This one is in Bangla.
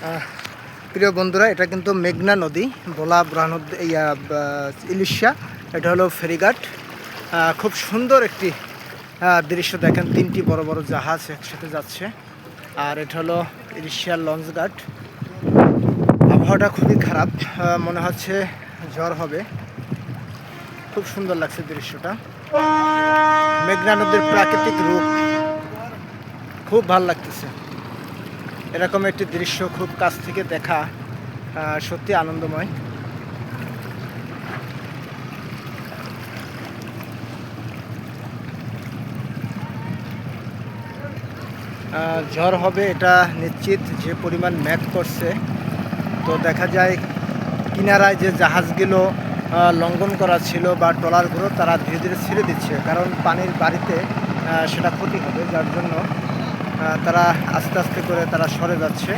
আহ, প্রিয় বন্ধুরা, এটা কিন্তু মেঘনা নদী, ভোলা ব্রাহ্মণ ইলিশা। এটা হলো ফেরিঘাট। খুব সুন্দর একটি দৃশ্য দেখেন, তিনটি বড় বড় জাহাজ একসাথে যাচ্ছে। আর এটা হলো ইলিশিয়ার লঞ্চ ঘাট। আবহাওয়াটা খুবই খারাপ, মনে হচ্ছে ঝড় হবে। খুব সুন্দর লাগছে দৃশ্যটা। মেঘনা নদীর প্রাকৃতিক রূপ খুব ভালো লাগতেছে। এরকম একটি দৃশ্য খুব কাছ থেকে দেখা সত্যি আনন্দময়। ঝড় হবে এটা নিশ্চিত, যে পরিমাণ মেঘ করছে। তো দেখা যায় কিনারায় যে জাহাজগুলো লঙ্ঘন করা ছিল বা ট্রলারগুলো, তারা ধীরে ধীরে ছেড়ে দিচ্ছে, কারণ পানির বাড়িতে সেটা ক্ষতি হবে, যার জন্য তারা আস্তে আস্তে করে তারা সরে যাচ্ছে।